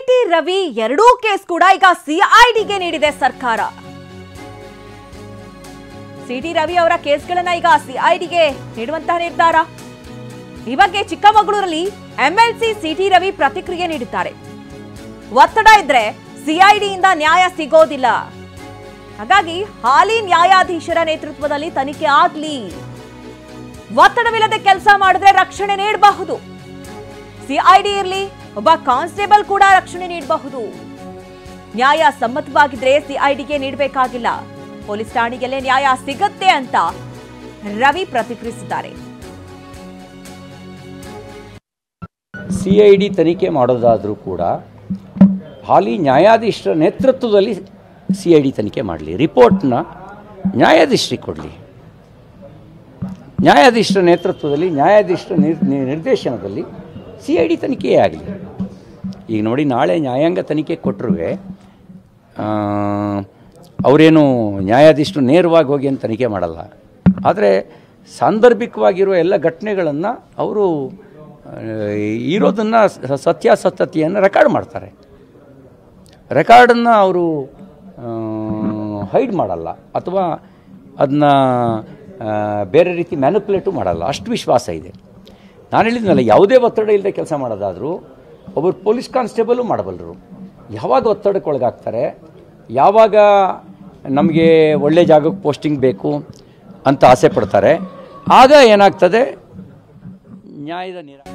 City Ravi ಎರಡೂ case ಕೂಡ ಈಗ ಸಿಐಡಿಗೆ ನೀಡಿದೆ ಸರ್ಕಾರ. ಸಿಟಿ ರವಿ ಅವರ ಕೇಸ್ಗಳನ್ನ ಈಗ ಸಿಐಡಿಗೆ ನೀಡುವಂತಹ ನಿರ್ಧಾರ. ಈ ಬಗ್ಗೆ ಚಿಕ್ಕಮಗಳೂರಲ್ಲಿ ಎಂಎಲ್ಸಿ ಸಿಟಿ ರವಿ ಪ್ರತಿಕ್ರಿಯೆ ನೀಡಿದ್ದಾರೆ. ಒತ್ತಡ ಇದ್ರೆ ಸಿಐಡಿಯಿಂದ ನ್ಯಾಯ ಸಿಗೋದಿಲ್ಲ, ಹಾಗಾಗಿ ಹಾಲಿ ನ್ಯಾಯಾಧೀಶರ ನೇತೃತ್ವದಲ್ಲಿ ತನಿಖೆ ಆಗ್ಲಿ. ಒತ್ತಡವಿಲ್ಲದೆ ಕೆಲಸ ಮಾಡಿದ್ರೆ ರಕ್ಷಣೆ ನೀಡಬಹುದು. ಸಿಐಡಿ ಇರಲಿ, ಒಬ್ಬ ಕಾನ್ಸ್ಟೇಬಲ್ ಕೂಡ ರಕ್ಷಣೆ ನೀಡಬಹುದು. ನ್ಯಾಯ ಸಮ್ಮತವಾಗಿದ್ರೆ ಸಿಐಡಿಗೆ ನೀಡಬೇಕಾಗಿಲ್ಲ, ಪೊಲೀಸ್ ಠಾಣೆಯಲ್ಲೇ ನ್ಯಾಯ ಸಿಗುತ್ತೆ ಅಂತ ರವಿ ಪ್ರತಿಕ್ರಿಯಿಸಿದ್ದಾರೆ. ಸಿಐಡಿ ತನಿಖೆ ಮಾಡೋದಾದರೂ ಕೂಡ ಹಾಲಿ ನ್ಯಾಯಾಧೀಶರ ನೇತೃತ್ವದಲ್ಲಿ ಸಿಐಡಿ ತನಿಖೆ ಮಾಡಲಿ, ರಿಪೋರ್ಟ್ನ ನ್ಯಾಯಾಧೀಶರಿಗೆ ಕೊಡಲಿ. ನ್ಯಾಯಾಧೀಶರ ನೇತೃತ್ವದಲ್ಲಿ ನ್ಯಾಯಾಧೀಶರ ನಿರ್ದೇಶನದಲ್ಲಿ ಸಿಐಡಿ ತನಿಖೆಯೇ ಆಗಲಿ. ಈಗ ನೋಡಿ, ನಾಳೆ ನ್ಯಾಯಾಂಗ ತನಿಖೆ ಕೊಟ್ಟರು ಅವರೇನು ನ್ಯಾಯಾಧೀಶರು ನೇರವಾಗಿ ಹೋಗಿ ಏನು ತನಿಖೆ ಮಾಡಲ್ಲ. ಆದರೆ ಸಾಂದರ್ಭಿಕವಾಗಿರುವ ಎಲ್ಲ ಘಟನೆಗಳನ್ನು ಅವರು ಇರೋದನ್ನು ಸತ್ಯಾಸತ್ಯತೆಯನ್ನು ರೆಕಾರ್ಡ್ ಮಾಡ್ತಾರೆ. ರೆಕಾರ್ಡನ್ನು ಅವರು ಹೈಡ್ ಮಾಡಲ್ಲ ಅಥವಾ ಅದನ್ನ ಬೇರೆ ರೀತಿ ಮ್ಯಾನಿಪುಲೇಟು ಮಾಡಲ್ಲ. ಅಷ್ಟು ವಿಶ್ವಾಸ ಇದೆ. ನಾನು ಹೇಳಿದ್ನಲ್ಲ, ಯಾವುದೇ ಒತ್ತಡ ಇಲ್ಲದೆ ಕೆಲಸ ಮಾಡೋದಾದರೂ ಒಬ್ಬರು ಪೊಲೀಸ್ ಕಾನ್ಸ್ಟೇಬಲು ಮಾಡಬಲ್ಲರು. ಯಾವಾಗ ಒತ್ತಡಕ್ಕೆ ಒಳಗಾಗ್ತಾರೆ, ಯಾವಾಗ ನಮಗೆ ಒಳ್ಳೆ ಜಾಗಕ್ಕೆ ಪೋಸ್ಟಿಂಗ್ ಬೇಕು ಅಂತ ಆಸೆ ಪಡ್ತಾರೆ, ಆಗ ಏನಾಗ್ತದೆ, ನ್ಯಾಯದ